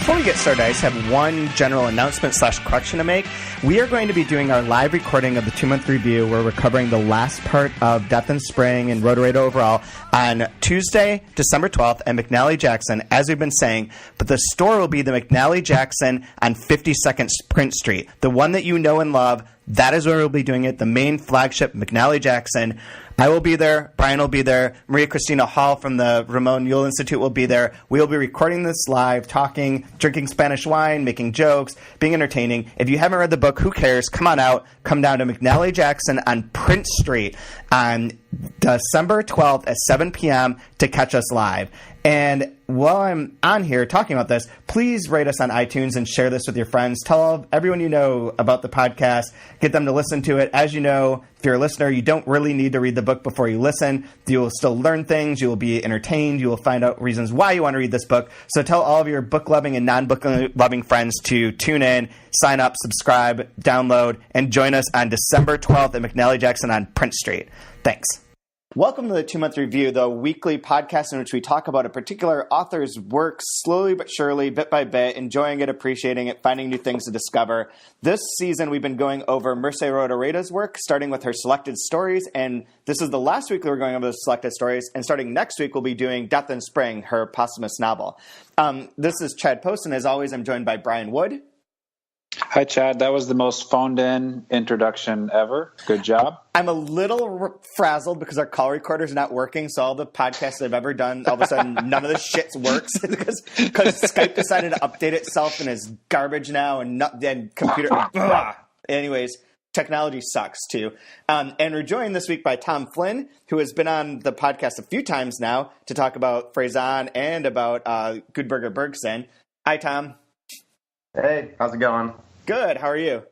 before we get started, I just have one general announcement / correction to make. We are going to be doing our live recording of the 2-month review where we're covering the last part of Death in Spring and Rodoreda overall on Tuesday, December 12th at McNally Jackson, as we've been saying. But the store will be the McNally Jackson on 52nd Sprint Street, the one that you know and love. That is where we'll be doing it, the main flagship, McNally Jackson. I will be there. Brian will be there. Maria Christina Hall from the Ramon Yule Institute will be there. We will be recording this live, talking, drinking Spanish wine, making jokes, being entertaining. If you haven't read the book, who cares? Come on out. Come down to McNally Jackson on Prince Street on December 12th at 7 p.m. to catch us live. And while I'm on here talking about this, please rate us on iTunes and share this with your friends. Tell everyone you know about the podcast. Get them to listen to it. As you know, if you're a listener, you don't really need to read the book before you listen. You will still learn things. You will be entertained. You will find out reasons why you want to read this book. So tell all of your book-loving and non-book-loving friends to tune in, sign up, subscribe, download, and join us on December 12th at McNally Jackson on Prince Street. Thanks. Welcome to the 2-month review, the weekly podcast in which we talk about a particular author's work slowly but surely, bit by bit, enjoying it, appreciating it, finding new things to discover. This season, we've been going over Merce Rodoreda's work, starting with her selected stories, and this is the last week that we're going over the selected stories, and starting next week, we'll be doing Death in Spring, her posthumous novel. This is Chad Post, and as always, I'm joined by Brian Wood. Hi, Chad. That was the most phoned-in introduction ever. Good job. I'm a little frazzled because our call recorder's not working, so all the podcasts I've ever done, all of a sudden, none of the shit works because Skype decided to update itself and is garbage now, and computer... Anyways, technology sucks, too. And we're joined this week by Tom Flynn, who has been on the podcast a few times now to talk about Faison and about Gudberger Bergson. Hi, Tom. Hey, how's it going? Good. How are you?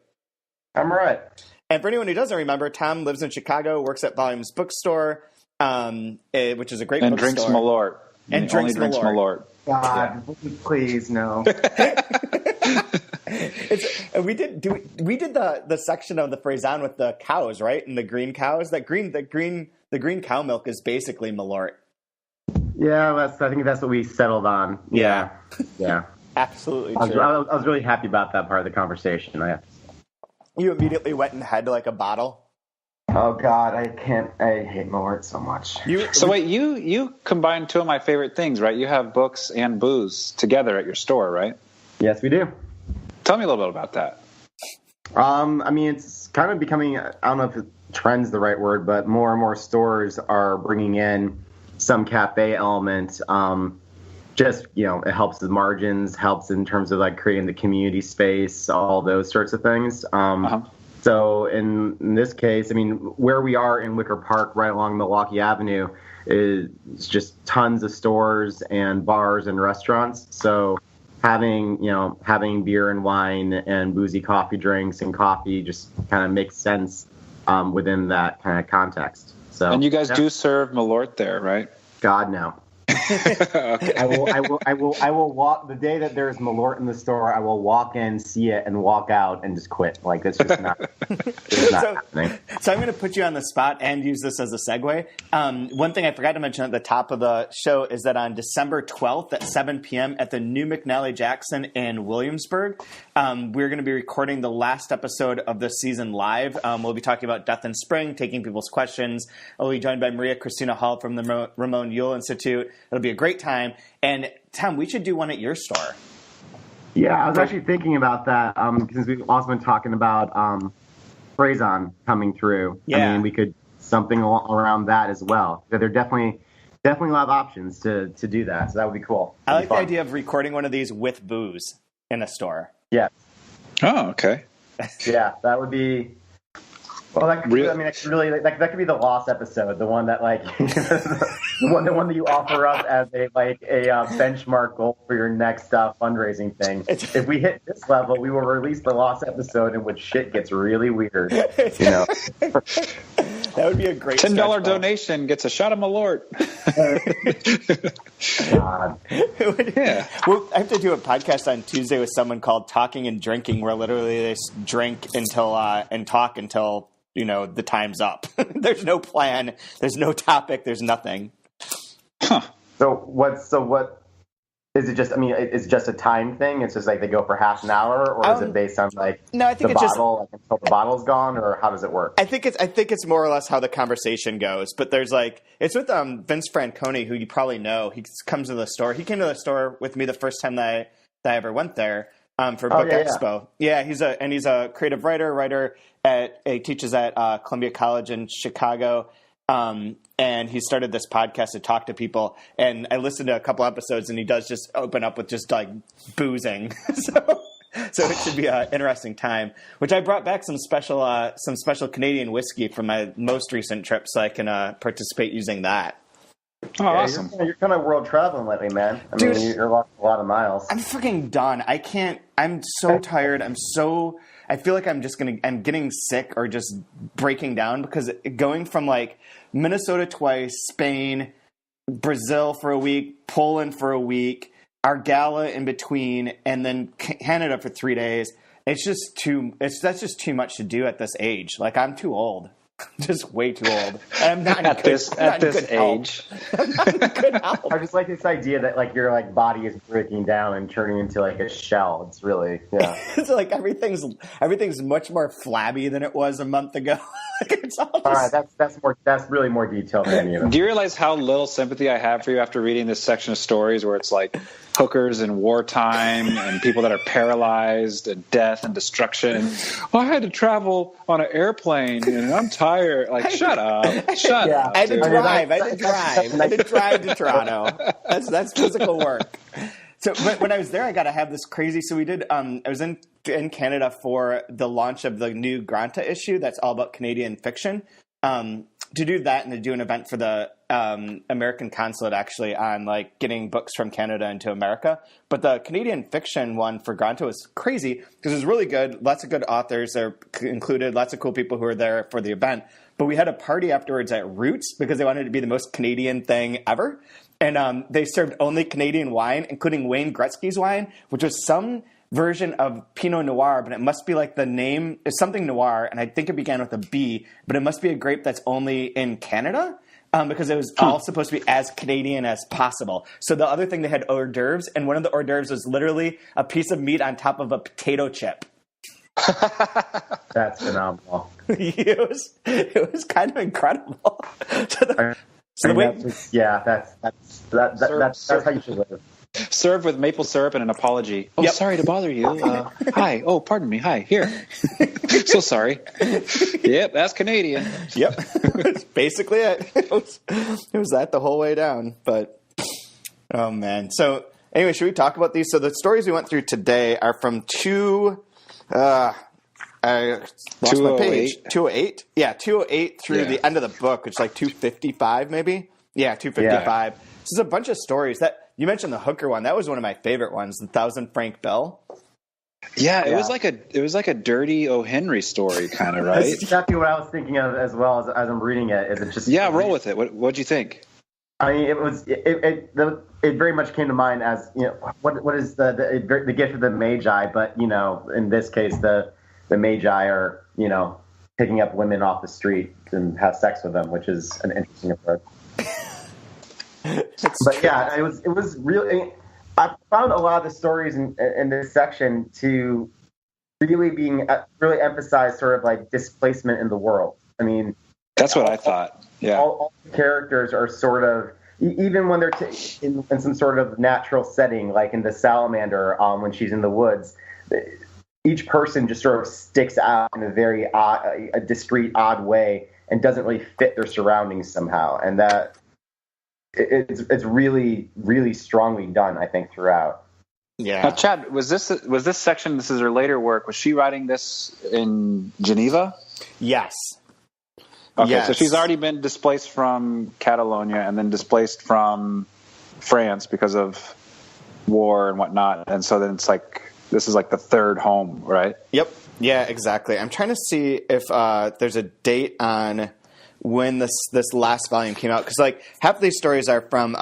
I'm all right. And for anyone who doesn't remember, Tom lives in Chicago, works at Volumes Bookstore, which is a great bookstore. And drinks Malort. And drinks Malort. God, please, no. We did the section of the Faison with the cows, right? And the green cows. The green cow milk is basically Malort. Yeah, I think that's what we settled on. Yeah. Absolutely true. I was really happy about that part of the conversation. You immediately went and had like a bottle? Oh, God, I hate Malort so much. Wait, you combined two of my favorite things, right? You have books and booze together at your store, right? Yes, we do. Tell me a little bit about that. It's kind of becoming, I don't know if trend's the right word, but more and more stores are bringing in some cafe element. It helps the margins, helps in terms of like creating the community space, all those sorts of things. So in this case, where we are in Wicker Park, right along Milwaukee Avenue, is just tons of stores and bars and restaurants. So having beer and wine and boozy coffee drinks and coffee just kind of makes sense within that kind of context. So, and you guys do serve Malort there, right? God, no. Okay. I will walk the day that there's Malort in the store. I will walk in, see it, and walk out and just quit. Like it's just not. Happening. So I'm going to put you on the spot and use this as a segue. One thing I forgot to mention at the top of the show is that on December 12th at 7 p.m. at the new McNally Jackson in Williamsburg, we're going to be recording the last episode of the season live. We'll be talking about Death in Spring, taking people's questions. I'll be joined by Maria Christina Hall from the Ramon Yule Institute. It'll be a great time. And Tom, we should do one at your store. Yeah, I was actually thinking about that because we've also been talking about Faison coming through. Yeah. We could something around that as well. There are definitely a lot of options to do that. So that would be cool. I like the idea of recording one of these with booze in a store. Yeah. Oh, okay. Yeah, that would be. Well, that could, that could be the lost episode, the one that the one that you offer up as a benchmark goal for your next fundraising thing. If we hit this level, we will release the lost episode in which shit gets really weird. That would be a great $10 donation gets a shot of Malort. God. Yeah. Well, I have to do a podcast on Tuesday with someone called Talking and Drinking, where literally they just drink until and talk until the time's up. There's no plan. There's no topic. There's nothing. Huh. So what Is it just? I mean, it's just a time thing. It's just like they go for half an hour, or is it based on like no? I think the it's bottle, like until the bottle's gone, or how does it work? I think it's more or less how the conversation goes. But there's like it's with Vince Franconi, who you probably know. He comes to the store. He came to the store with me the first time that I ever went there for Book Expo. Yeah, he's a creative writer he teaches at Columbia College in Chicago. And he started this podcast to talk to people, and I listened to a couple episodes, and he does just open up with just like boozing. so it should be an interesting time, which I brought back some special Canadian whiskey from my most recent trip, so I can participate using that. Oh, yeah, awesome. You're kind of world traveling lately, man. I mean, you're walking a lot of miles. I'm freaking done. I can't. I'm so tired. I feel like I'm getting sick or just breaking down, because going from like Minnesota twice, Spain, Brazil for a week, Poland for a week, our gala in between, and then Canada for 3 days. That's just too much to do at this age. Like, I'm too old. Just way too old. And I'm not at this age. I'm not in good health. I just like this idea that like your like body is breaking down and turning into like a shell. It's really It's like everything's much more flabby than it was a month ago. It's all right, that's really more detailed than any of it. Do you realize how little sympathy I have for you after reading this section of stories where it's like hookers in wartime and people that are paralyzed and death and destruction? I had to travel on an airplane and I'm tired. Like, shut up. I had to drive to Toronto. That's physical work. So, but when I was there, I got to have this crazy. So we did. I was in Canada for the launch of the new Granta issue. That's all about Canadian fiction. To do that and to do an event for the American consulate, actually, on like getting books from Canada into America. But the Canadian fiction one for Granta was crazy because it was really good. Lots of good authors are included. Lots of cool people who were there for the event. But we had a party afterwards at Roots because they wanted it to be the most Canadian thing ever. And they served only Canadian wine, including Wayne Gretzky's wine, which was some version of Pinot Noir, but it must be like the name is something noir, and I think it began with a B, but it must be a grape that's only in Canada because it was all supposed to be as Canadian as possible. So the other thing, they had hors d'oeuvres, and one of the hors d'oeuvres was literally a piece of meat on top of a potato chip. That's phenomenal. It was kind of incredible. That's how you should live. Served with maple syrup and an apology. Oh, sorry to bother you. Hi. Oh, pardon me. Hi. Here. So sorry. Yep, that's Canadian. Yep. That's basically it. It was that the whole way down. But, oh, man. So, anyway, should we talk about these? So, the stories we went through today are from I lost my page. 208? Yeah, 208 through the end of the book, which is like 255 maybe? Yeah, 255. Yeah. So there's a bunch of stories. That you mentioned the hooker one. That was one of my favorite ones, the Thousand Franc Bill. Yeah, it was like a dirty O. Henry story kind of, right? That's exactly what I was thinking of as well as I'm reading it. Is it just roll with it. What'd you think? I mean, it very much came to mind as, you know, what is the gift of the Magi, but, you know, in this case the Magi are, you know, picking up women off the street and have sex with them, which is an interesting approach. But yeah, it was really. I found a lot of the stories in this section to really emphasize sort of like displacement in the world. I mean, that's what I thought. Yeah, all the characters are sort of, even when they're in some sort of natural setting, like in the Salamander, when she's in the woods. Each person just sort of sticks out in a very odd, a discrete, odd way, and doesn't really fit their surroundings somehow. And that it's really, really strongly done, I think, throughout. Yeah. Now, Chad, was this section? This is her later work. Was she writing this in Geneva? Yes. Okay, yes. So she's already been displaced from Catalonia and then displaced from France because of war and whatnot, and so then it's like. This is like the third home, right? Yep. Yeah, exactly. I'm trying to see if there's a date on when this last volume came out. Because like half of these stories are from,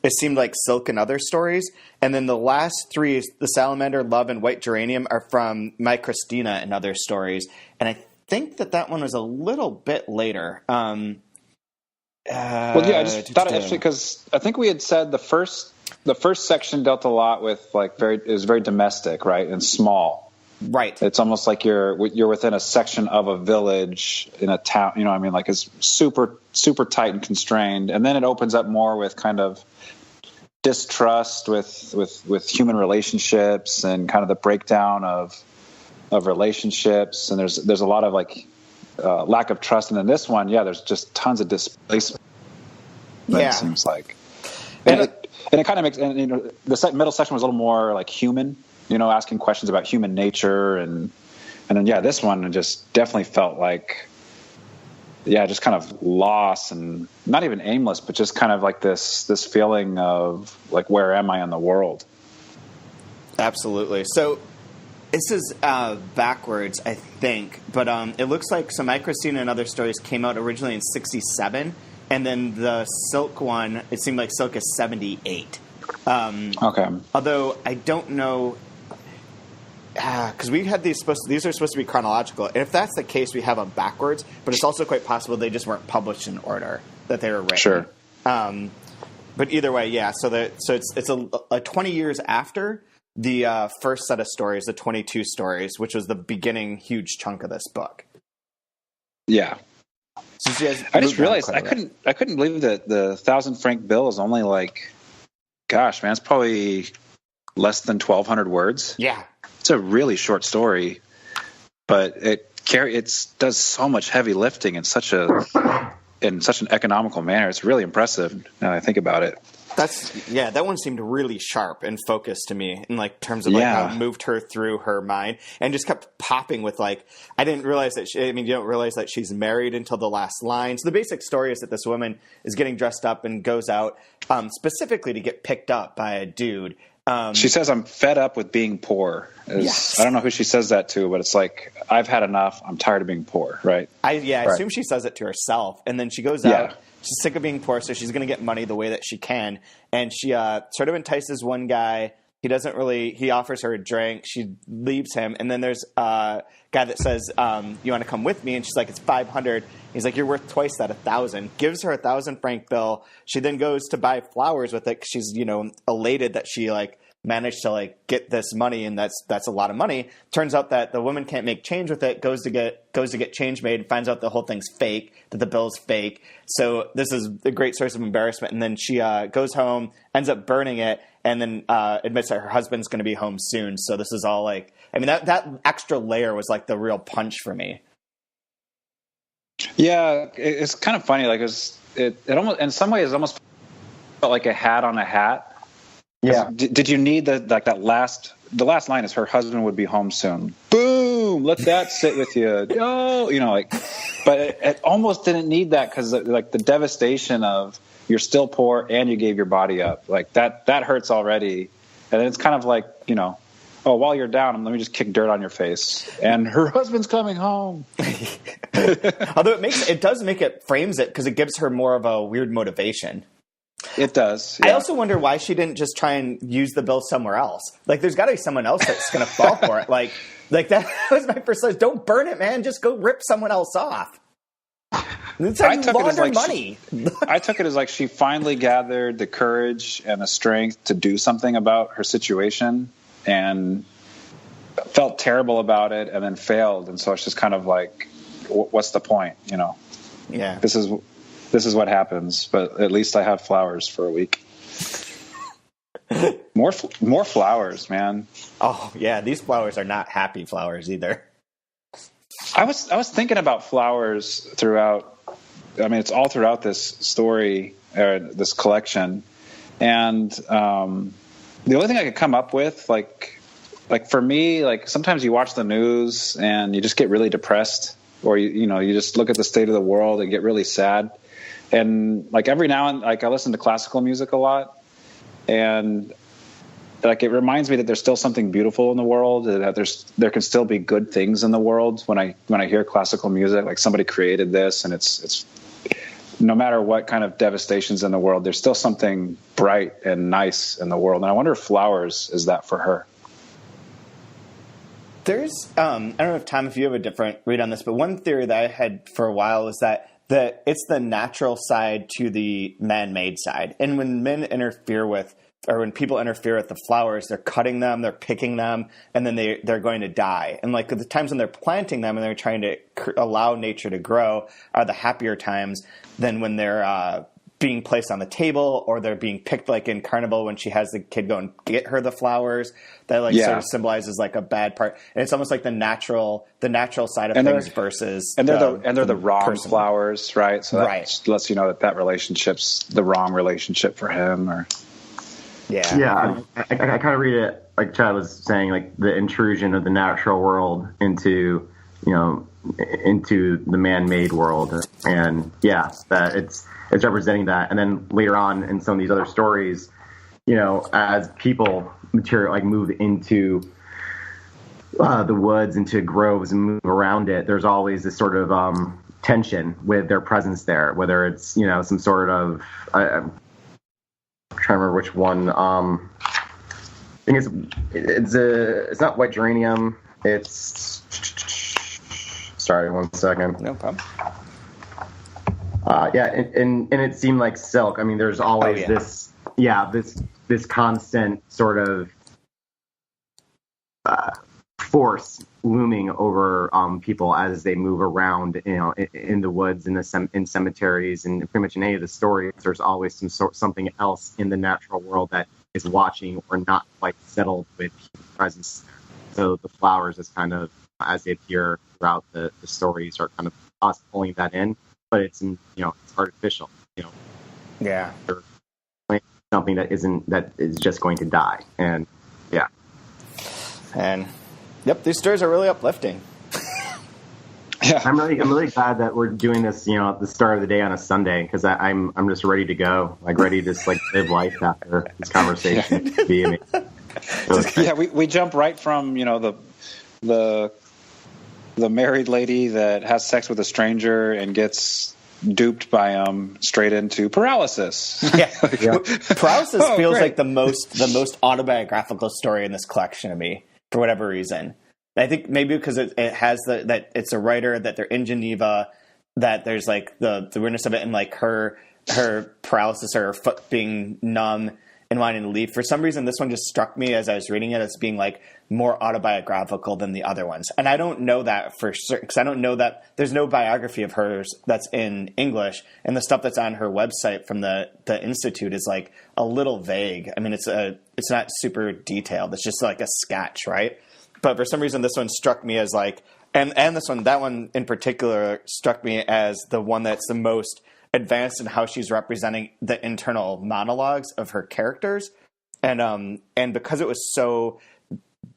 it seemed like Silk and Other Stories. And then the last three, The Salamander, Love, and White Geranium, are from My Christina and Other Stories. And I think that one was a little bit later. Well, yeah, I just thought it interesting because I think we had said the first section dealt a lot with it was very domestic, right, and small. Right. It's almost like you're within a section of a village in a town. You know what I mean? Like it's super super tight and constrained, and then it opens up more with kind of distrust with human relationships and kind of the breakdown of relationships, and there's a lot of lack of trust. And in this one, there's just tons of displacement. It seems like, and it kind of makes, and the middle section was a little more like human, asking questions about human nature, and then this one just definitely felt like just kind of lost and not even aimless, but just kind of like this feeling of like, where am I in the world? Absolutely. So this is backwards, I think, but it looks like So Microscene and Other Stories came out originally in 1967, and then the Silk one, it seemed like Silk is 1978. Okay. Although I don't know, because we had these are supposed to be chronological, and if that's the case, we have them backwards. But it's also quite possible they just weren't published in order that they were written. Sure. But either way, so it's a 20 years after the first set of stories, the 22 stories, which was the beginning huge chunk of this book. Yeah. So I just realized I couldn't believe that the Thousand Franc Bill is only gosh, man, it's probably less than 1,200 words. Yeah. It's a really short story, but it does so much heavy lifting in such an economical manner. It's really impressive now that I think about it. That one seemed really sharp and focused to me in terms of how it moved her through her mind, and just kept popping with I didn't realize that you don't realize that she's married until the last line. So the basic story is that this woman is getting dressed up and goes out specifically to get picked up by a dude. She says, "I'm fed up with being poor." Yes. I don't know who she says that to, but it's like, I've had enough. I'm tired of being poor, right? I assume she says it to herself, and then she goes out. She's sick of being poor, so she's going to get money the way that she can. And she sort of entices one guy. He offers her a drink. She leaves him. And then there's a guy that says, you want to come with me? And she's like, it's 500. He's like, you're worth twice that, 1,000. Gives her a 1,000 franc bill. She then goes to buy flowers with it because she's, elated that she managed to get this money, and that's a lot of money. Turns out that the woman can't make change with it, goes to get change made, finds out the whole thing's fake, that the bill's fake. So this is a great source of embarrassment. And then she goes home, ends up burning it, and then admits that her husband's going to be home soon. So this is all that extra layer was the real punch for me. Yeah, it's kind of funny. It almost, in some ways, it almost felt like a hat on a hat. Yeah. Did you need the last line is her husband would be home soon. Boom! Let that sit with you. Oh, but it almost didn't need that because the devastation of you're still poor and you gave your body up, that hurts already. And then it's kind of oh, while you're down, let me just kick dirt on your face. And her husband's coming home. Although it frames it because it gives her more of a weird motivation. It does. Yeah. I also wonder why she didn't just try and use the bill somewhere else. There's got to be someone else that's going to fall for it. That was my first thought. Don't burn it, man. Just go rip someone else off. It's how you launder money. I took it as she finally gathered the courage and the strength to do something about her situation and felt terrible about it and then failed. And so it's just kind of what's the point? Yeah. This is what happens, but at least I have flowers for a week. More flowers, man. Oh yeah, these flowers are not happy flowers either. I was thinking about flowers throughout. I mean, it's all throughout this story, this collection, and the only thing I could come up with, for me, sometimes you watch the news and you just get really depressed, or you just look at the state of the world and get really sad. And every now and I listen to classical music a lot, and it reminds me that there's still something beautiful in the world, that there can still be good things in the world. When I hear classical music, somebody created this, and it's no matter what kind of devastation's in the world, there's still something bright and nice in the world. And I wonder if flowers is that for her. There's I don't know if Tom, if you have a different read on this, but one theory that I had for a while is that it's the natural side to the man-made side. And when men interfere with, or when people interfere with the flowers, they're cutting them, they're picking them, and then they're going to die. And like the times when they're planting them and they're trying to allow nature to grow are the happier times than when they're being placed on the table, or they're being picked, like in Carnival when she has the kid go and get her the flowers. That like sort of symbolizes like a bad part, and it's almost like the natural side of things versus they're the wrong person. Flowers, right? So that right. lets you know that relationship's the wrong relationship for him, or I kind of read it like Chad was saying, like the intrusion of the natural world into the man-made world, and that it's representing that. And then later on in some of these other stories, as people move into the woods, into groves, and move around it, there's always this sort of tension with their presence there, whether it's some sort of I'm trying to remember which one. I think it's not white geranium. It's sorry, 1 second. No problem. And it seemed like silk. I mean, there's always this constant sort of force looming over people as they move around, in the woods, in cemeteries, and pretty much in any of the stories. There's always something else in the natural world that is watching or not quite settled with human presence. So the flowers, is kind of as they appear throughout the stories, are kind of us pulling that in. But it's it's artificial. Yeah. Something that is just going to die, and these stories are really uplifting. Yeah, I'm really glad that we're doing this. At the start of the day on a Sunday, because I'm just ready to go, ready to just live life after this conversation. We jump right from the married lady that has sex with a stranger and gets duped by him straight into paralysis. Paralysis feels like the most autobiographical story in this collection to me, for whatever reason. I think maybe because it has that it's a writer, that they're in Geneva, that there's like the weirdness of it, and like her paralysis, or her foot being numb and wanting to leave. For some reason, this one just struck me as I was reading it as being like more autobiographical than the other ones. And I don't know that for certain, because I don't know that there's no biography of hers that's in English, and the stuff that's on her website from the Institute is like a little vague. I mean, it's not super detailed. It's just like a sketch, right? But for some reason, this one struck me as like, and that one in particular struck me as the one that's the most advanced in how she's representing the internal monologues of her characters, and because it was so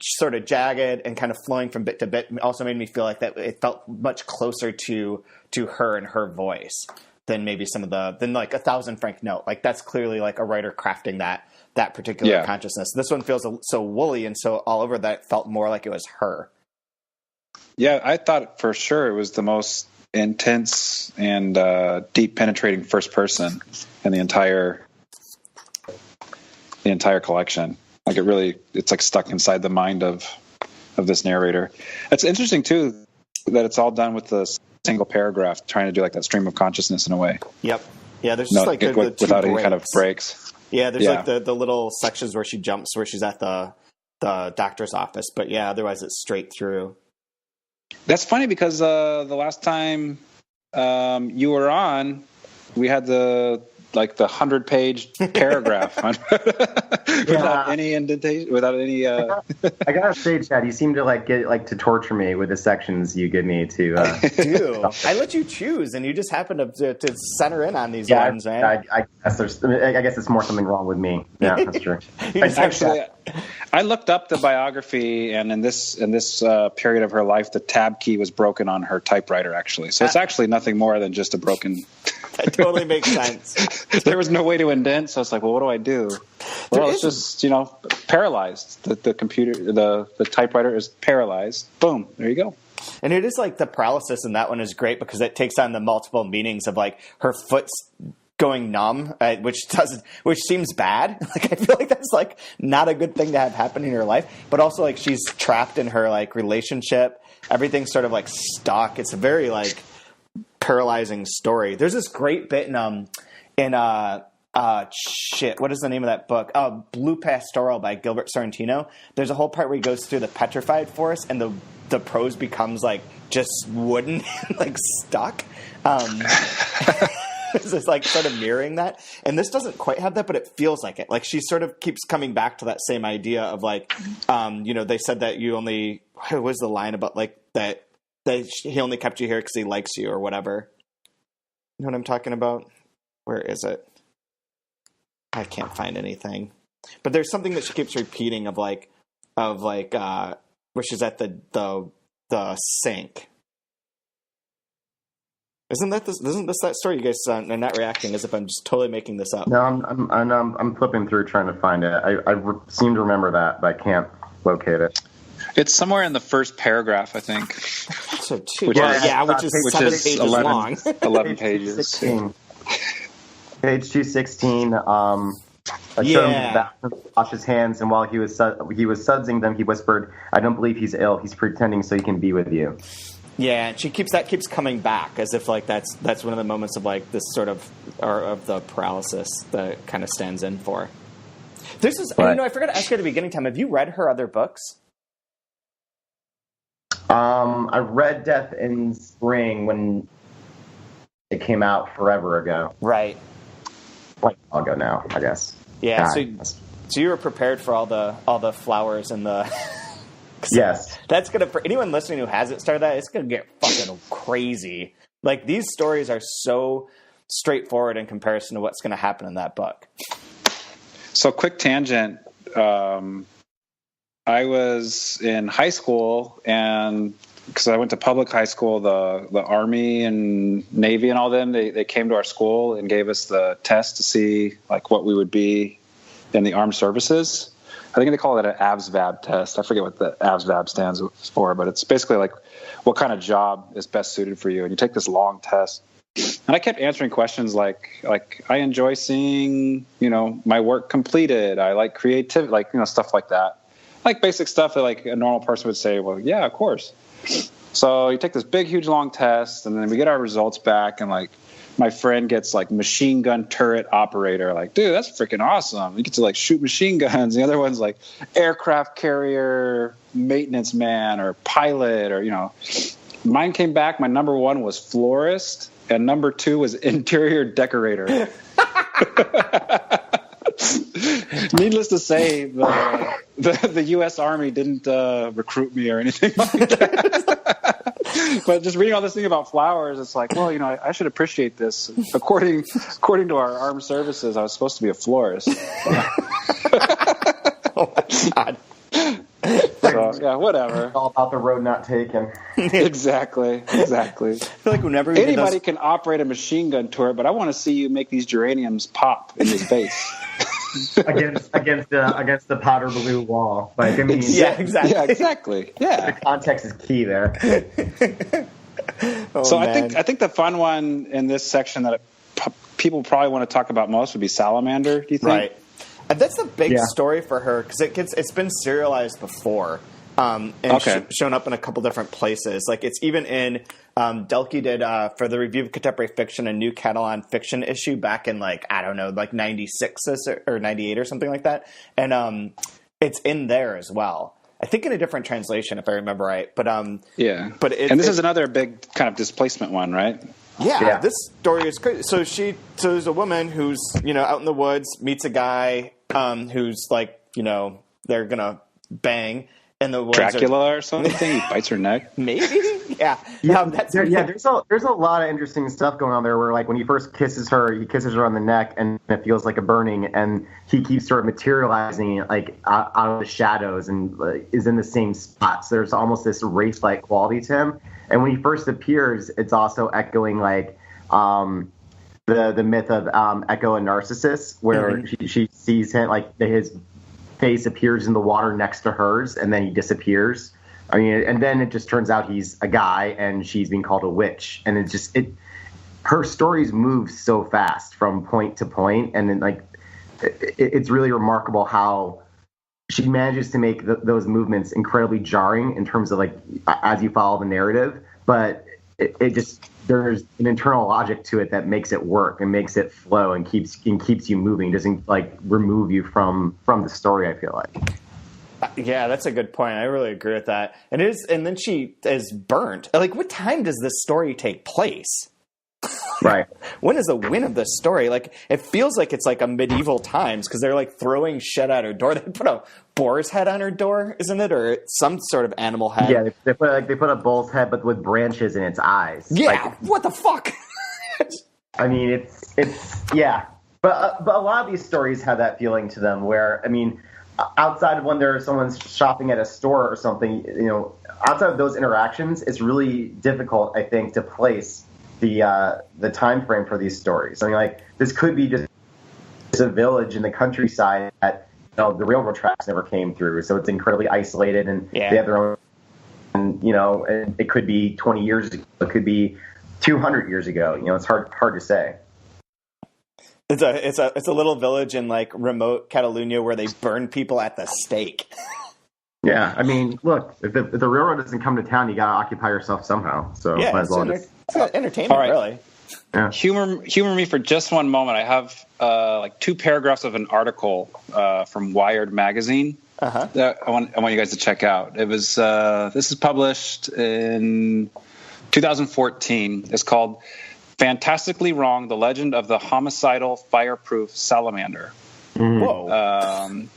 sort of jagged and kind of flowing from bit to bit, it also made me feel like that it felt much closer to her and her voice than maybe than like a Thousand Franc Note. Like that's clearly like a writer crafting that particular consciousness. This one feels so woolly and so all over that it felt more like it was her. Yeah, I thought for sure it was the most intense and deep penetrating first person in the entire collection. Like it's like stuck inside the mind of this narrator. It's interesting too that it's all done with a single paragraph, trying to do like that stream of consciousness in a way. Yep. Yeah, there's just the without any kind of breaks. Yeah, there's like the little sections where she jumps, where she's at the doctor's office, but otherwise it's straight through. That's funny because the last time you were on, we had the 100-page paragraph without any indentation, without any. I gotta say, Chad, you seem to get to torture me with the sections you give me to. I do. I let you choose, and you just happen to center in on these ones, man. I guess it's more something wrong with me. Yeah, that's true. Actually, I looked up the biography, and in this period of her life, the tab key was broken on her typewriter. Actually, so it's actually nothing more than just a broken. That totally makes sense. There was no way to indent, so it's like, well, what do I do? Well, it's just paralyzed. The computer, the typewriter is paralyzed. Boom, there you go. And it is like the paralysis in that one is great because it takes on the multiple meanings of like her foot's going numb, which seems bad. Like I feel like that's like not a good thing to have happen in her life, but also like she's trapped in her like relationship. Everything's sort of like stuck. It's a very like paralyzing story. There's this great bit what is the name of that book? Blue Pastoral by Gilbert Sorrentino. There's a whole part where he goes through the petrified forest, and the prose becomes like just wooden, like stuck. It's just like sort of mirroring that. And this doesn't quite have that, but it feels like it. Like she sort of keeps coming back to that same idea of like, they said that you only, what was the line about like that he only kept you here because he likes you or whatever. You know what I'm talking about? Where is it? I can't find anything. But there's something that she keeps repeating of where she's at the sink. Isn't this that story? You guys are not reacting as if I'm just totally making this up. No, I'm flipping through trying to find it. I seem to remember that, but I can't locate it. It's somewhere in the first paragraph, I think. So too. Which is 7 pages 11, long. 11 pages. 16. Page 216. Yeah. Wash his hands, and while he was sudsing them, he whispered, "I don't believe he's ill. He's pretending so he can be with you." Yeah, and that keeps coming back as if like that's one of the moments of like this sort of of the paralysis that kind of stands in for. This is right. I forgot to ask you at the beginning time. Have you read her other books? I read Death in Spring when it came out forever ago. Right. Like a while ago now, I guess. Yeah. So you were prepared for all the flowers and the. Yes. That's gonna, for anyone listening who hasn't started that, it's gonna get fucking crazy. Like these stories are so straightforward in comparison to what's gonna happen in that book. So quick tangent. I was in high school, and because I went to public high school, the Army and Navy and all them, they came to our school and gave us the test to see like what we would be in the armed services. I think they call it an AVSVAB test. I forget what the AVSVAB stands for, but it's basically like what kind of job is best suited for you. And you take this long test. And I kept answering questions like I enjoy seeing, my work completed. I like creativity, stuff like that. Like basic stuff that like a normal person would say, well, yeah, of course. So you take this big, huge, long test, and then we get our results back, and like my friend gets like machine gun turret operator. Like, dude, that's freaking awesome. You get to like shoot machine guns. The other one's like aircraft carrier maintenance man or pilot or, Mine came back. My number one was florist, and number two was interior decorator. Needless to say, the U.S. Army didn't recruit me or anything like that. But just reading all this thing about flowers, it's like, well, I should appreciate this. According to our armed services, I was supposed to be a florist. Oh my God. So, yeah, whatever. It's all about the road not taken. Exactly. I feel like whenever anybody can operate a machine gun turret, but I want to see you make these geraniums pop in this base. against the powder blue wall. Like, I mean, yeah, exactly. Yeah, exactly. Yeah. The context is key there. So man. I think the fun one in this section that people probably want to talk about most would be Salamander. Do you think? Right. That's a big story for her because it's been serialized before. And shown up in a couple different places. Like it's even in Delkey did for the Review of Contemporary Fiction a new Catalan fiction issue back in like 96 or 98 or something like that, and it's in there as well. I think in a different translation if I remember right. But this is another big kind of displacement one, right? Yeah, this story is crazy. So there's a woman who's out in the woods meets a guy who's like they're gonna bang. Dracula or something? He bites her neck? Maybe? Yeah. There's a lot of interesting stuff going on there where, like, when he first kisses her, he kisses her on the neck, and it feels like a burning, and he keeps sort of materializing, like, out of the shadows and is in the same spots. So there's almost this wraith-like quality to him. And when he first appears, it's also echoing, like, the myth of Echo and Narcissus, where she sees him, like, his face appears in the water next to hers, and then he disappears. I mean, and then it just turns out he's a guy, and she's being called a witch. And her stories move so fast from point to point, and then it's really remarkable how she manages to make those movements incredibly jarring in terms of like as you follow the narrative. But it just, there's an internal logic to it that makes it work and makes it flow and keeps you moving. Doesn't like remove you from the story, I feel like. Yeah, that's a good point. I really agree with that. And then she is burnt. Like, what time does this story take place? Right. When is the win of this story? Like, it feels like it's like a medieval times because they're like throwing shit at her door. They put a boar's head on her door, isn't it, or some sort of animal head? Yeah, they put a bull's head, but with branches in its eyes. Yeah, like, what the fuck? I mean, it's yeah, but a lot of these stories have that feeling to them. Where I mean, outside of when someone's shopping at a store or something, outside of those interactions, it's really difficult, I think, to place the time frame for these stories. I mean, like, this could be just a village in the countryside that the railroad tracks never came through, so it's incredibly isolated, and they have their own. And and it could be 20 years ago, it could be 200 years ago. It's hard to say. It's a little village in like remote Catalonia where they burn people at the stake. Yeah, I mean, look, if the railroad doesn't come to town, you got to occupy yourself somehow. So might as well it's entertainment, right. Really. Yeah. Humor me for just one moment. I have like 2 paragraphs of an article from Wired magazine that I want you guys to check out. It was this is published in 2014. It's called "Fantastically Wrong: The Legend of the Homicidal Fireproof Salamander." Whoa.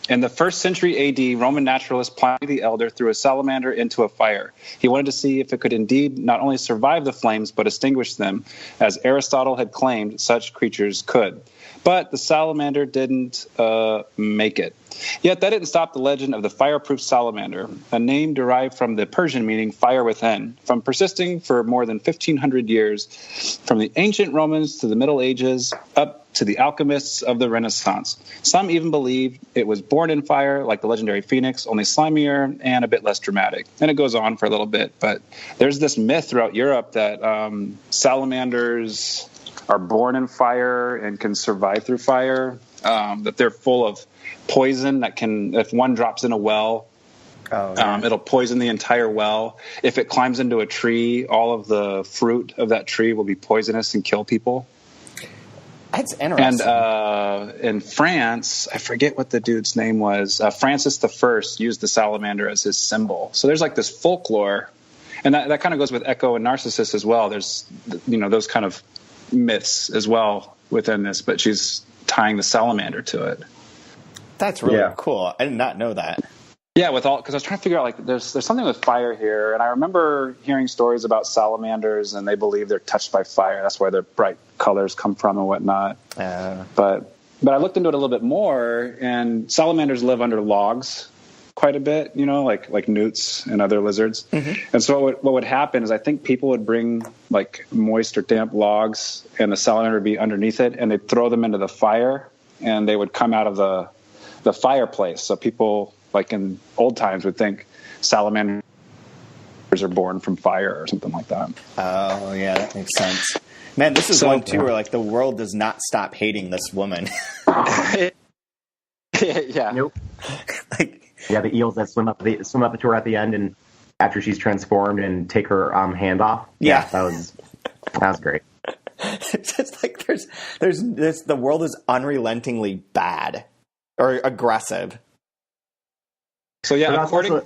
In the 1st century AD, Roman naturalist Pliny the Elder threw a salamander into a fire. He wanted to see if it could indeed not only survive the flames, but extinguish them, as Aristotle had claimed such creatures could. But the salamander didn't make it. Yet that didn't stop the legend of the fireproof salamander, a name derived from the Persian meaning fire within, from persisting for more than 1,500 years, from the ancient Romans to the Middle Ages, up to the alchemists of the Renaissance. Some even believed it was born in fire, like the legendary phoenix, only slimier and a bit less dramatic. And it goes on for a little bit, but there's this myth throughout Europe that salamanders are born in fire and can survive through fire, that they're full of poison that can, if one drops in a well, it'll poison the entire well. If it climbs into a tree, all of the fruit of that tree will be poisonous and kill people. That's interesting. And in France, I forget what the dude's name was. Francis I used the salamander as his symbol. So there's like this folklore, and that kind of goes with Echo and Narcissus as well. There's those kind of myths as well within this, but she's tying the salamander to it. That's really cool. I did not know that. Yeah, because I was trying to figure out, like, there's something with fire here, and I remember hearing stories about salamanders, and they believe they're touched by fire. That's where their bright colors come from and whatnot. But I looked into it a little bit more, and salamanders live under logs quite a bit, like newts and other lizards. Mm-hmm. And so what would happen is I think people would bring like moist or damp logs, and the salamander would be underneath it, and they'd throw them into the fire, and they would come out of the fireplace. So people, like in old times, would think salamanders are born from fire or something like that. Oh, yeah, that makes sense. Man, this is one, too, where like the world does not stop hating this woman. Yeah. Nope. The eels that swim up to her at the end, and after she's transformed, and take her hand off. Yeah. That was great. It's just like there's this, the world is unrelentingly bad or aggressive. So yeah, according to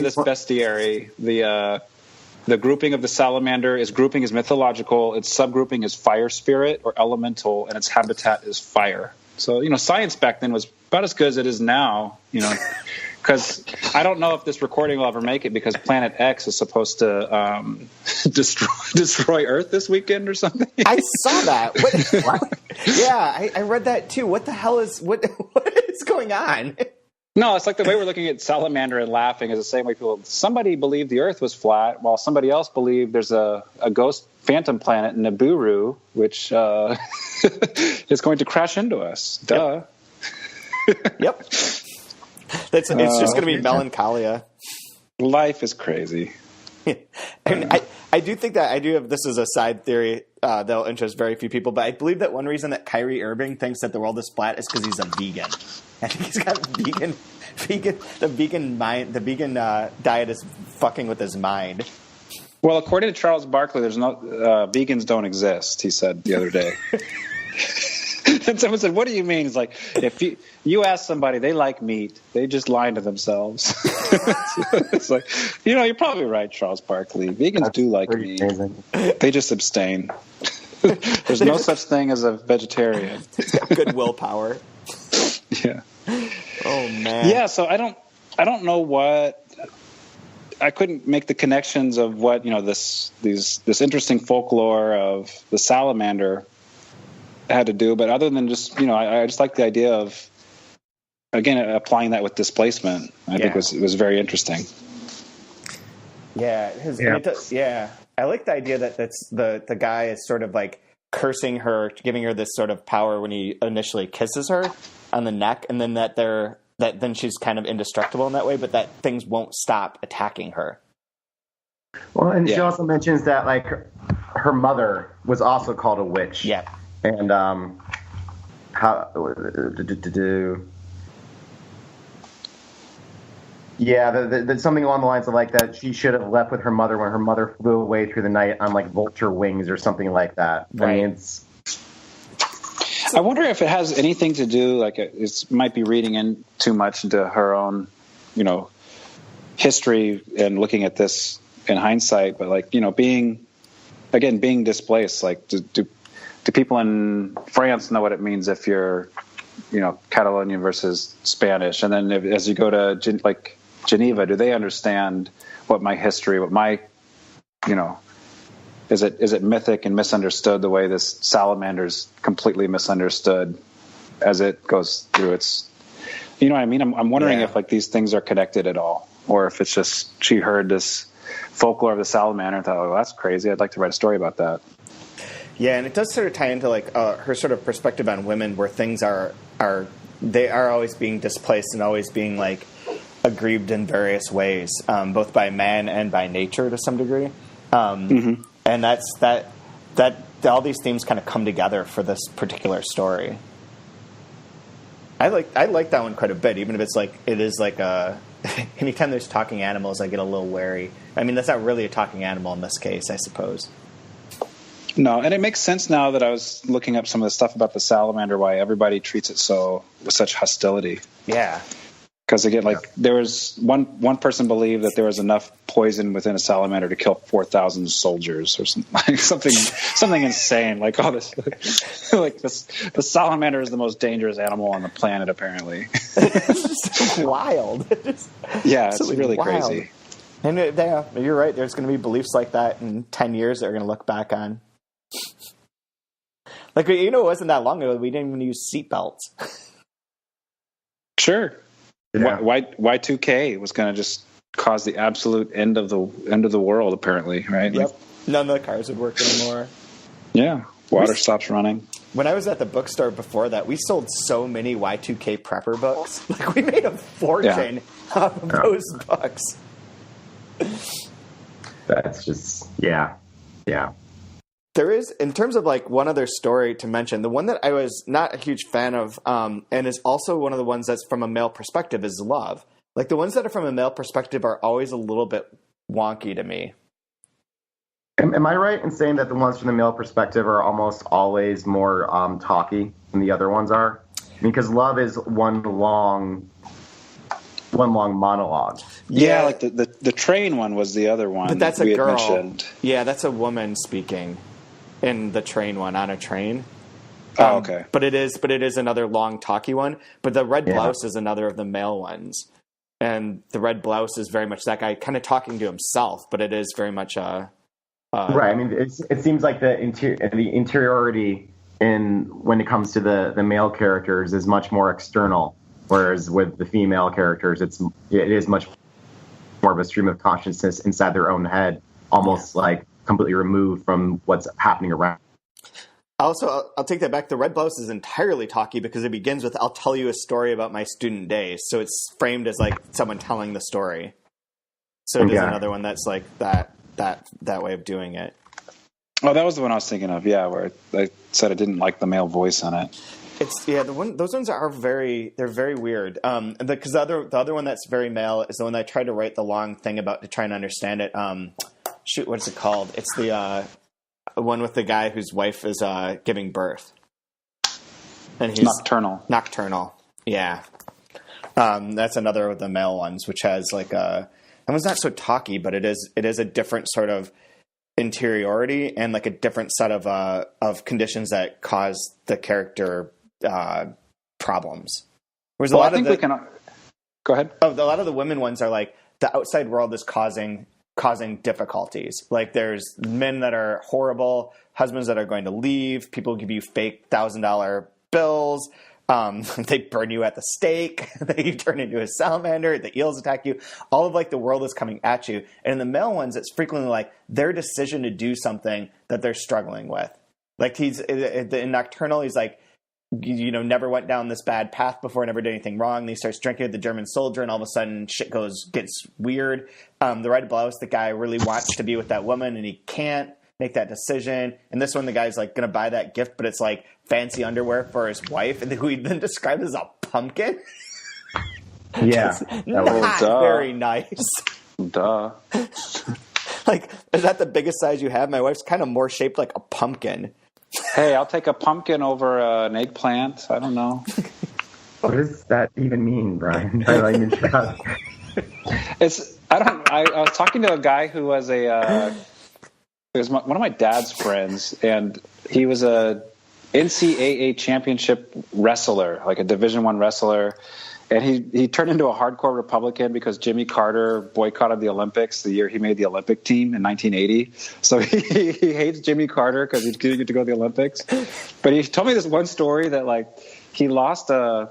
this bestiary, the grouping of the salamander is mythological, its subgrouping is fire spirit or elemental, and its habitat is fire. So, science back then was about as good as it is now, because I don't know if this recording will ever make it, because Planet X is supposed to destroy Earth this weekend or something. I saw that. What? Yeah, I read that too. What the hell is what is going on? No, it's like the way we're looking at salamander and laughing is the same way somebody believed the Earth was flat, while somebody else believed there's a ghost phantom planet, Nibiru, which is going to crash into us. Duh. Yep. It's just going to be melancholia. Life is crazy. And I do think that this is a side theory that'll interest very few people, but I believe that one reason that Kyrie Irving thinks that the world is flat is because he's a vegan. I think he's got the vegan diet is fucking with his mind. Well, according to Charles Barkley, there's no vegans don't exist. He said the other day. And someone said, "What do you mean?" It's like if you ask somebody, they like meat, they just lying to themselves. It's like, you're probably right, Charles Barkley. Vegans do like meat. Amazing. They just abstain. There's no such thing as a vegetarian. Good willpower. Yeah. Oh man. Yeah. So I don't know what. I couldn't make the connections of what this interesting folklore of the salamander had to do, but other than just I just like the idea of again applying that with displacement. I think it was very interesting. Yeah, I like the idea that that's the guy is sort of like cursing her, giving her this sort of power when he initially kisses her on the neck, and then that then she's kind of indestructible in that way, but that things won't stop attacking her. Well, and she also mentions that like her mother was also called a witch. Yeah. And something along the lines of like that she should have left with her mother when her mother flew away through the night on like vulture wings or something like that. Right. I mean, I wonder if it has anything to do, like it might be reading in too much into her own, history and looking at this in hindsight, but like, being displaced, like do people in France know what it means if you're, Catalonian versus Spanish? And then as you go to Geneva, do they understand what my history, what my, is it mythic and misunderstood the way this salamander's completely misunderstood as it goes through its, what I mean? I'm wondering if like these things are connected at all, or if it's just she heard this folklore of the salamander and thought, oh, that's crazy. I'd like to write a story about that. Yeah, and it does sort of tie into like her sort of perspective on women, where things are always being displaced and always being like aggrieved in various ways, both by man and by nature to some degree. And that all these themes kind of come together for this particular story. I like that one quite a bit, even if it is like anytime there's talking animals, I get a little wary. I mean, that's not really a talking animal in this case, I suppose. No, and it makes sense now that I was looking up some of the stuff about the salamander, why everybody treats it with such hostility. Yeah. Because again, like there was one person believed that there was enough poison within a salamander to kill 4,000 soldiers or something insane. Like this, the salamander is the most dangerous animal on the planet, apparently. It's just wild. It's really wild. Crazy. And you're right. There's going to be beliefs like that in 10 years that we're going to look back on. Like, it wasn't that long ago. We didn't even use seatbelts. Sure. Yeah. Y2K was going to just cause the absolute end of the world, apparently, right? Yep. None of the cars would work anymore. Yeah. Water stops running. When I was at the bookstore before that, we sold so many Y2K prepper books. Like, we made a fortune off of those books. That's just, yeah. There is, in terms of like one other story to mention, the one that I was not a huge fan of, and is also one of the ones that's from a male perspective, is Love. Like the ones that are from a male perspective are always a little bit wonky to me. Am I right in saying that the ones from the male perspective are almost always more talky than the other ones are? I mean, because Love is one long monologue. Yeah, like the train one was the other one. But that's a girl. Mentioned. Yeah, that's a woman speaking in the train one, on a train. Oh, okay. But it is another long talky one. But the red blouse is another of the male ones. And the red blouse is very much that guy kind of talking to himself, but it is very much right. I mean, it seems like the interiority when it comes to the male characters is much more external, whereas with the female characters, it is much more of a stream of consciousness inside their own head, almost like completely removed from what's happening around. Also, I'll take that back. The red blouse is entirely talky because it begins with, "I'll tell you a story about my student days." So it's framed as like someone telling the story. So it is another one that's like that way of doing it. Oh, that was the one I was thinking of. Yeah, where I said I didn't like the male voice in it. Those ones are very weird. Because the other one that's very male is the one that I tried to write the long thing about to try and understand it. shoot, what's it called? It's the one with the guy whose wife is giving birth. And he's Nocturnal. Yeah. That's another of the male ones, which has like that one's not so talky, but it is a different sort of interiority and like a different set of conditions that cause the character problems. Whereas Go ahead. A lot of the women ones are like the outside world is causing difficulties. Like there's men that are horrible, husbands that are going to leave, people give you fake $1,000 bills. They burn you at the stake. They turn into a salamander. The eels attack you. All of like the world is coming at you. And in the male ones, it's frequently like their decision to do something that they're struggling with. Like in Nocturnal, he's like, never went down this bad path before, never did anything wrong. And he starts drinking with the German soldier, and all of a sudden shit gets weird. The Red Blouse, the guy really wants to be with that woman, and he can't make that decision. And this one, the guy's like going to buy that gift, but it's like fancy underwear for his wife, and who he then described as a pumpkin. Yeah, not very nice. Duh. Like, is that the biggest size you have? My wife's kind of more shaped like a pumpkin. Hey, I'll take a pumpkin over an eggplant. I don't know. What does that even mean, Brian? I was talking to a guy who was one of my dad's friends, and he was a NCAA championship wrestler, like a Division I wrestler. And he turned into a hardcore Republican because Jimmy Carter boycotted the Olympics the year he made the Olympic team in 1980. So he hates Jimmy Carter because he didn't get to go to the Olympics. But he told me this one story that like he lost a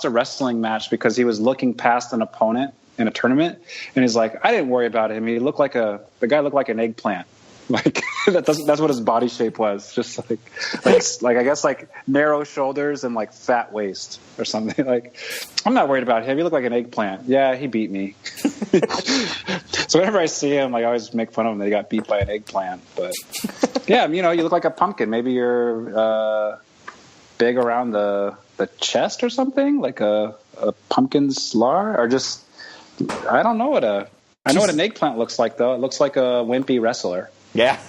wrestling match because he was looking past an opponent in a tournament, and he's like, I didn't worry about him. The guy looked like an eggplant. Like that's what his body shape was, just like I guess like narrow shoulders and like fat waist or something. Like, I'm not worried about him. He looked like an eggplant. Yeah, he beat me. So whenever I see him, like, I always make fun of him that he got beat by an eggplant. But yeah, you look like a pumpkin. Maybe you're big around the chest or something, like a pumpkin slar, or just I don't know what I know what an eggplant looks like though. It looks like a wimpy wrestler. Yeah.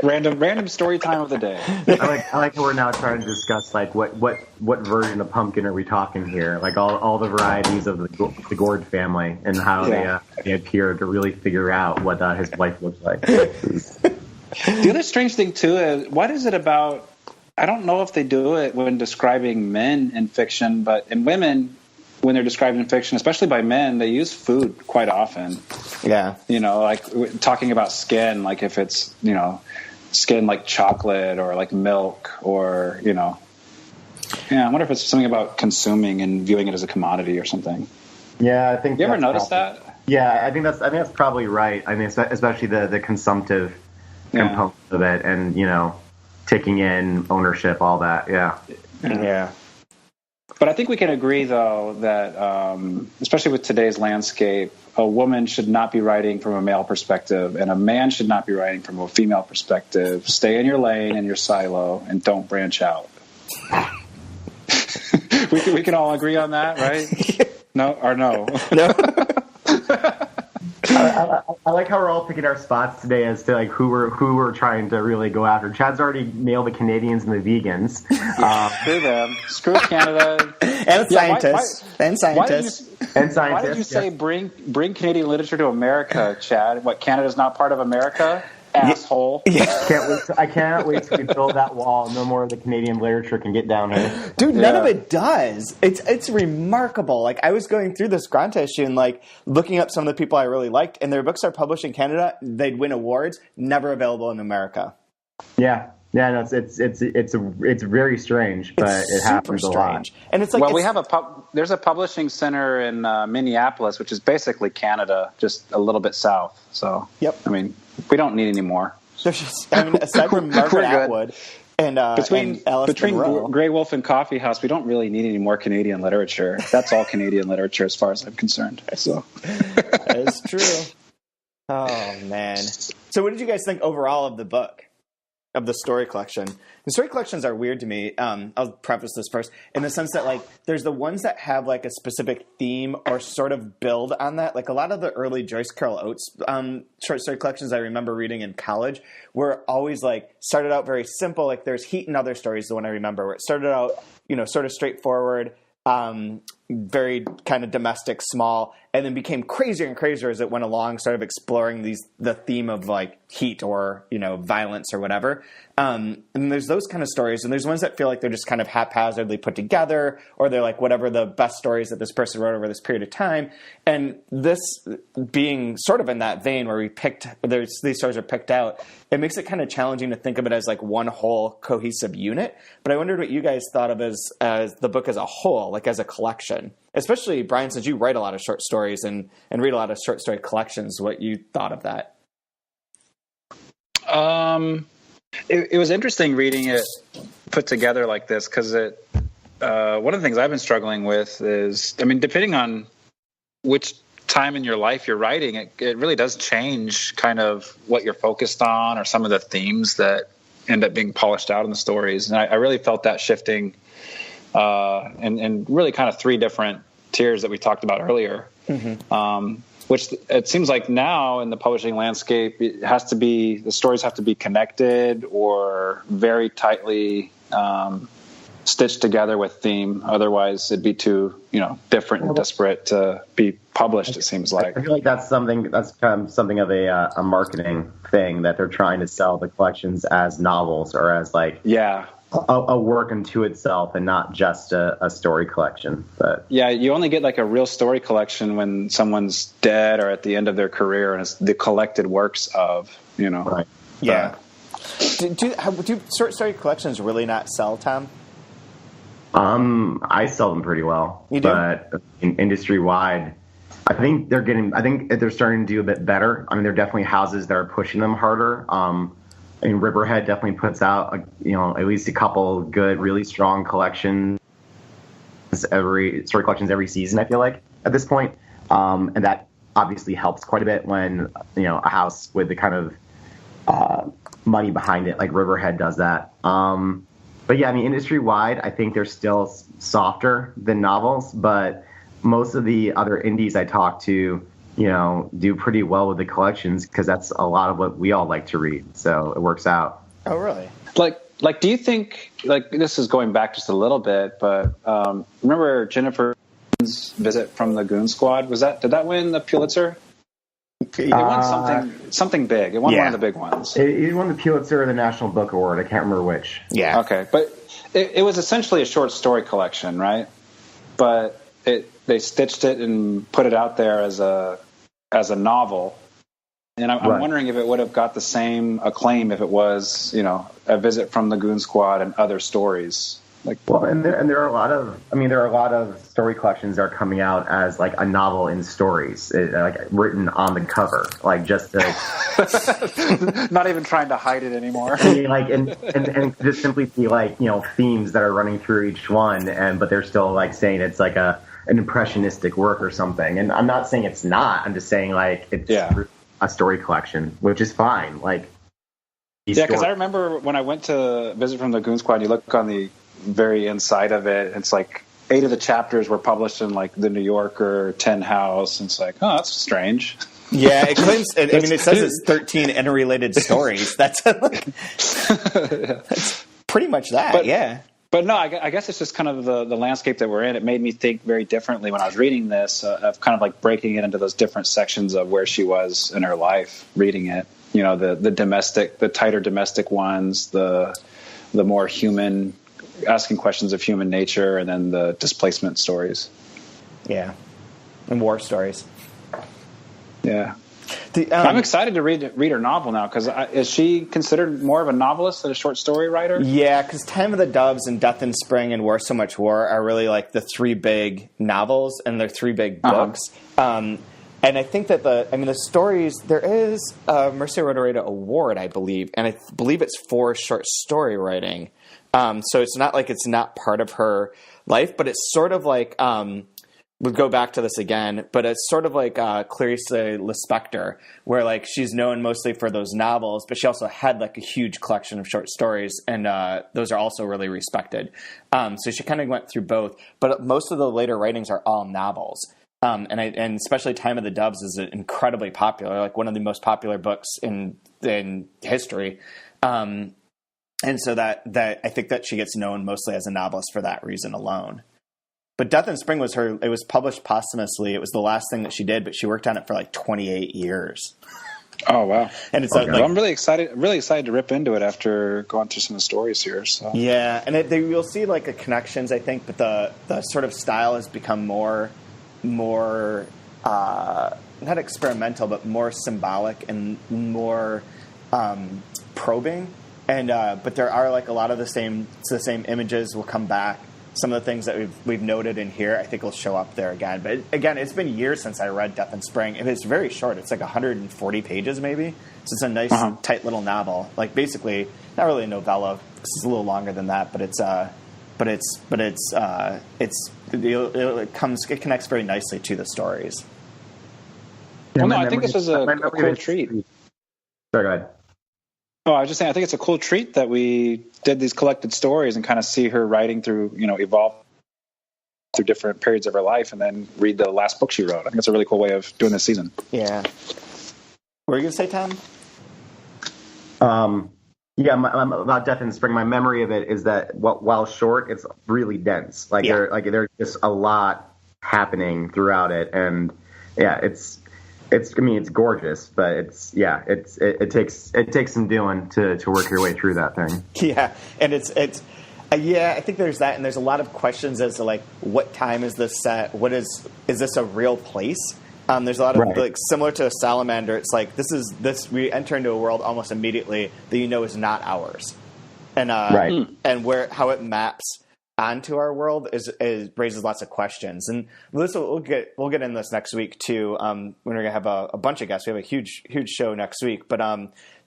Random story time of the day. I like how we're now trying to discuss like what version of pumpkin are we talking here? Like all the varieties of the gourd family and how they appear to really figure out what his wife looks like. The other strange thing too is, what is it about? I don't know if they do it when describing men in fiction, but in women, when they're described in fiction, especially by men, they use food quite often. Yeah. Like talking about skin, like if it's, skin like chocolate or like milk or, Yeah, I wonder if it's something about consuming and viewing it as a commodity or something. Yeah, I think. You ever notice that? Yeah, I think that's probably right. I mean, especially the consumptive component of it, and taking in ownership, all that. Yeah. Yeah. But I think we can agree, though, that especially with today's landscape, a woman should not be writing from a male perspective, and a man should not be writing from a female perspective. Stay in your lane and your silo, and don't branch out. we can all agree on that, right? No or no? No. I like how we're all picking our spots today as to like who we're trying to really go after. Chad's already nailed the Canadians and the vegans. Screw them. Screw Canada. And scientists. Why did you say bring Canadian literature to America, Chad? What, Canada's not part of America? Asshole. Yeah. I can't wait till we build that wall. No more of the Canadian literature can get down here. Dude, none of it does. It's remarkable. Like, I was going through this Grant issue and like looking up some of the people I really liked, and their books are published in Canada. They'd win awards. Never available in America. Yeah. Yeah, no, it's very strange, but it happens a lot. And it's like, we have there's a publishing center in Minneapolis, which is basically Canada, just a little bit south. So, yep. I mean, we don't need any more. There's just, aside from Margaret Atwood and between Grey Wolf and Coffee House, we don't really need any more Canadian literature. That's all Canadian literature, as far as I'm concerned. So that is true. Oh man. So, what did you guys think overall of the book? of the story collection. The story collections are weird to me. I'll preface this first in the sense that, like, there's the ones that have like a specific theme or sort of build on that. Like a lot of the early Joyce Carol Oates short story collections I remember reading in college were always like started out very simple. Like there's Heat and Other Stories, the one I remember, where it started out, sort of straightforward, very kind of domestic, small, and then became crazier and crazier as it went along, sort of exploring the theme of like heat or, violence or whatever. And there's those kind of stories, and there's ones that feel like they're just kind of haphazardly put together, or they're like whatever the best stories that this person wrote over this period of time. And this being sort of in that vein where these stories are picked out, it makes it kind of challenging to think of it as like one whole cohesive unit. But I wondered what you guys thought of as the book as a whole, like as a collection. Especially, Brian, since you write a lot of short stories and read a lot of short story collections, what you thought of that. It was interesting reading it put together like this, because one of the things I've been struggling with is, depending on which time in your life you're writing, it really does change kind of what you're focused on or some of the themes that end up being polished out in the stories. And I really felt that shifting and really kind of three different tiers that we talked about earlier. Mm-hmm. Which it seems like now in the publishing landscape, the stories have to be connected or very tightly stitched together with theme. Otherwise, it'd be too, different and disparate to be published. It seems like. I feel like that's kind of something of a marketing thing, that they're trying to sell the collections as novels or as a work unto itself and not just a story collection. But yeah, you only get like a real story collection when someone's dead or at the end of their career, and it's the collected works of, Right. Yeah. Do short story collections really not sell, Tom? I sell them pretty well. You do? But industry wide, I think they're starting to do a bit better. There are definitely houses that are pushing them harder. Riverhead definitely puts out, at least a couple good, really strong collections story collections every season, I feel like, at this point. And that obviously helps quite a bit when, a house with the kind of money behind it, like Riverhead does that. But yeah, industry wide, I think they're still softer than novels, but most of the other indies I talk to, do pretty well with the collections, because that's a lot of what we all like to read. So it works out. Oh, really? Like, do you think, like, this is going back just a little bit, but remember Jennifer's Visit from the Goon Squad? Did that win the Pulitzer? It won something big. It won one of the big ones. It won the Pulitzer or the National Book Award. I can't remember which. Yeah. Okay, but it was essentially a short story collection, right? But they stitched it and put it out there as a novel. And I'm wondering if it would have got the same acclaim if it was, A Visit from the Goon Squad and Other Stories. And there are a lot of story collections that are coming out as like a novel in stories, like written on the cover, like just to not even trying to hide it anymore. and just simply see themes that are running through each one, but they're still like saying it's like an impressionistic work or something. And I'm not saying it's not. I'm just saying it's a story collection, which is fine. Because I remember when I went to Visit from the Goon Squad, you look on the very inside of it, it's like 8 of the chapters were published in like the New Yorker, 10 House, and it's like, oh, that's strange. Yeah, it claims. It says it's 13 interrelated stories. That's pretty much that. But no, I guess it's just kind of the landscape that we're in. It made me think very differently when I was reading this, of kind of like breaking it into those different sections of where she was in her life reading it. The tighter domestic ones, the more human, asking questions of human nature, and then the displacement stories. Yeah. And war stories. Yeah. I'm excited to read her novel now, because is she considered more of a novelist than a short story writer? Yeah, because Time of the Doves and Death in Spring and War So Much War are really like the 3 big novels, and they're 3 big books. And I think that the stories, there is a Mercy Rodoreda Award, I believe, and I believe it's for short story writing. So it's not like it's not part of her life, but it's sort of like would go back to this again, but it's sort of like Clarice Lispector, where like she's known mostly for those novels, but she also had like a huge collection of short stories, and those are also really respected. So she kind of went through both, but most of the later writings are all novels. And especially Time of the Doves is incredibly popular, like one of the most popular books in history. And so that I think that she gets known mostly as a novelist for that reason alone. But Death in Spring it was published posthumously. It was the last thing that she did, but she worked on it for like 28 years. Oh, wow. And it's well, I'm really excited to rip into it after going through some of the stories here. So. Yeah, and you'll see like the connections, I think, but the sort of style has become more not experimental, but more symbolic and more probing. And but there are like a lot of the same images will come back. Some of the things that we've noted in here, I think, will show up there again. But again, it's been years since I read Death in Spring. It's very short. It's like 140 pages, maybe. So it's a nice, tight little novel. Like basically, not really a novella. It's a little longer than that, but it connects very nicely to the stories. Well, no, I think this is a cool treat. Sorry, go ahead. Oh, I was just saying, I think it's a cool treat that we did these collected stories and kind of see her writing through, evolve through different periods of her life, and then read the last book she wrote. I think it's a really cool way of doing this season. Yeah. What were you going to say, Tom? About Death in Spring, my memory of it is that while short, it's really dense. There's just a lot happening throughout it, and it's gorgeous, but it takes some doing to work your way through that thing. Yeah, and I think there's that, and there's a lot of questions as to like what time is this set? Is this a real place? There's a lot of like similar to Salamander. It's like we enter into a world almost immediately that is not ours, and and how it maps onto our world raises lots of questions, and we'll get into this next week too. When we're gonna have a bunch of guests, we have a huge show next week. But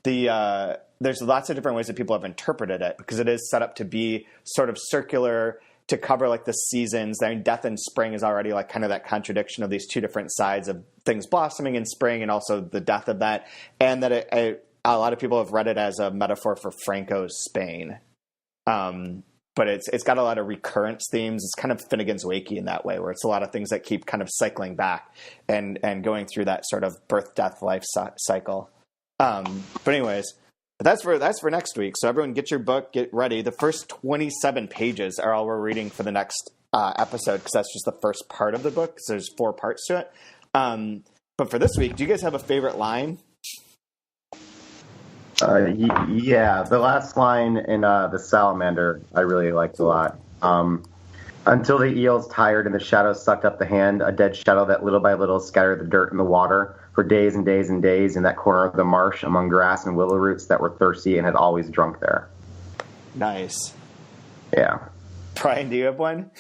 there's lots of different ways that people have interpreted it, because it is set up to be sort of circular to cover like the seasons. I mean, Death in Spring is already like kind of that contradiction of these two different sides of things blossoming in spring, and also the death of that, and that a lot of people have read it as a metaphor for Franco's Spain. But it's got a lot of recurrence themes. It's kind of Finnegan's Wakey in that way, where it's a lot of things that keep kind of cycling back and going through that sort of birth, death, life cycle. But anyways, that's for next week. So everyone get your book, get ready. The first 27 pages are all we're reading for the next episode, because that's just the first part of the book. So there's 4 parts to it. But for this week, do you guys have a favorite line? The last line in the Salamander I really liked a lot. Until the eels tired and the shadow sucked up the hand, a dead shadow that little by little scattered the dirt and the water for days and days and days in that corner of the marsh among grass and willow roots that were thirsty and had always drunk there. Nice. Yeah. Brian, do you have one?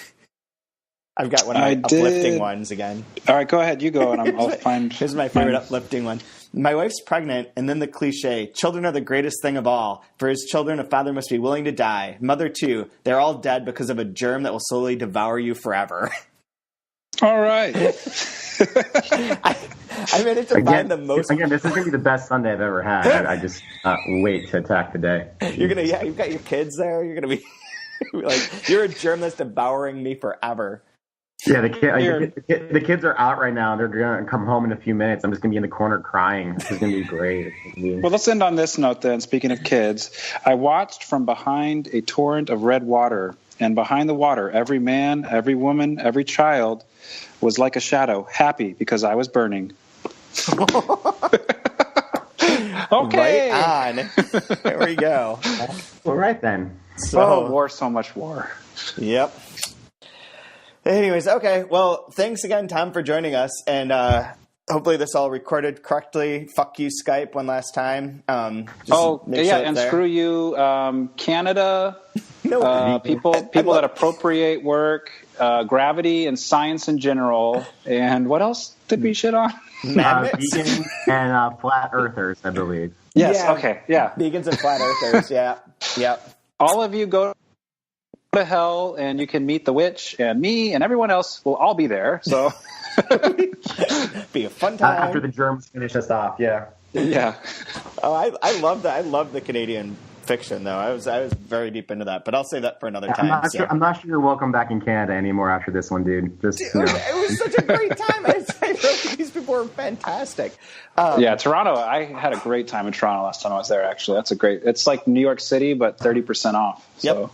I've got one of my uplifting ones again. All right, go ahead. You go, and I'll find... Here's my favorite uplifting one. My wife's pregnant, and then the cliche, children are the greatest thing of all. For his children, a father must be willing to die. Mother, too. They're all dead because of a germ that will slowly devour you forever. All right. I made it to find the most... Again, this is going to be the best Sunday I've ever had. I just wait to attack the day. You've got your kids there. You're going to be like, you're a germ that's devouring me forever. Yeah, the kids are out right now. They're going to come home in a few minutes. I'm just going to be in the corner crying. This is going to be great. Well, let's end on this note then. Speaking of kids, I watched from behind a torrent of red water, and behind the water, every man, every woman, every child was like a shadow, happy because I was burning. Okay. Right on. There we go. All right, then. War, so much war. Yep. Anyways, okay. Well, thanks again, Tom, for joining us. And hopefully this all recorded correctly. Fuck you, Skype, one last time. And screw you, Canada, people that appropriate work, gravity and science in general. And what else did we shit on? Vegans and flat earthers, I believe. Yes, okay, yeah. Vegans and flat earthers, yeah. Yep. All of you go to hell, and you can meet the witch and me and everyone else will all be there. So be a fun time after the Germans finish us off. Yeah. Yeah. Oh, I love that. I love the Canadian fiction, though. I was very deep into that, but I'll say that for another time. I'm not sure you're welcome back in Canada anymore after this one, dude. Just, dude, it was such a great time. I wrote these people were fantastic. Yeah, Toronto. I had a great time in Toronto last time I was there. Actually, that's a great. It's like New York City, but 30% off. So,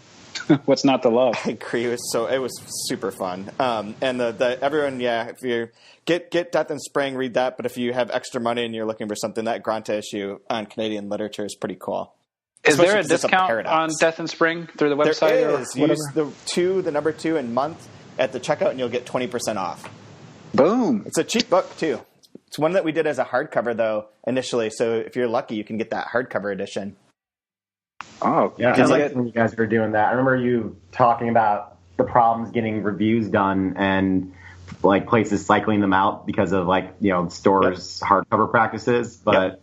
what's not to love? I agree. It was super fun. And the everyone, if you get Death in Spring, read that. But if you have extra money and you're looking for something, that Granta issue on Canadian literature is pretty cool. Is there a discount on Death in Spring through the website? There is. Use the number 2 and month at the checkout, and you'll get 20% off. Boom! It's a cheap book too. It's one that we did as a hardcover though initially. So if you're lucky, you can get that hardcover edition. Oh, yeah! I like when you guys were doing that. I remember you talking about the problems getting reviews done and like places cycling them out because of stores' hardcover practices, but.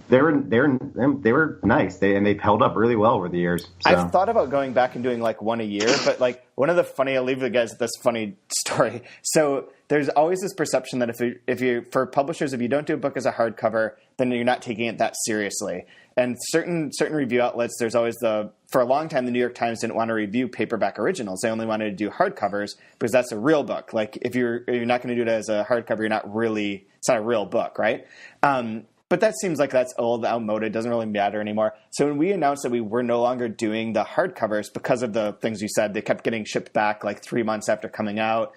They were nice. They've held up really well over the years. So. I've thought about going back and doing one a year, but one of the funny, I'll leave you guys with this funny story. So there's always this perception that if you for publishers, if you don't do a book as a hardcover, then you're not taking it that seriously. And certain review outlets, there's always for a long time, the New York Times didn't want to review paperback originals. They only wanted to do hardcovers because that's a real book. Like if you're not going to do it as a hardcover, it's not a real book, right? But that seems like that's old, outmoded, doesn't really matter anymore. So when we announced that we were no longer doing the hardcovers because of the things you said, they kept getting shipped back 3 months after coming out.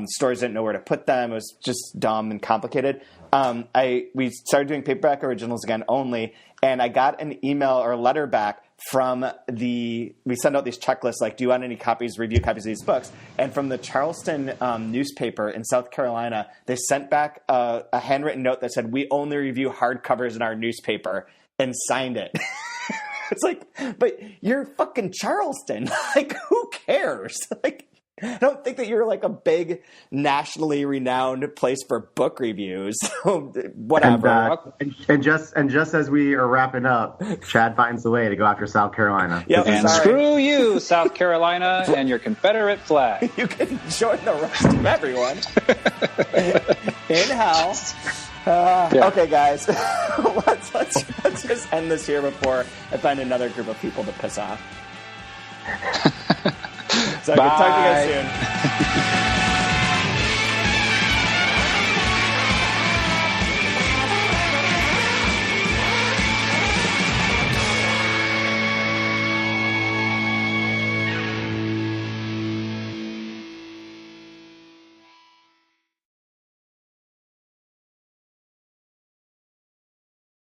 Stores didn't know where to put them. It was just dumb and complicated. We started doing paperback originals again only, and I got an email or letter back from we send out these checklists do you want any review copies of these books? And from the Charleston newspaper in South Carolina, they sent back a handwritten note that said, we only review hardcovers in our newspaper, and signed it. It's but you're fucking Charleston. Who cares? I don't think that you're a big nationally renowned place for book reviews. Whatever. And just as we are wrapping up, Chad finds a way to go after South Carolina. Yep, and screw you, South Carolina, and your Confederate flag. You can join the rest of everyone in hell. Okay, guys, let's just end this here before I find another group of people to piss off. So I can talk to you guys soon.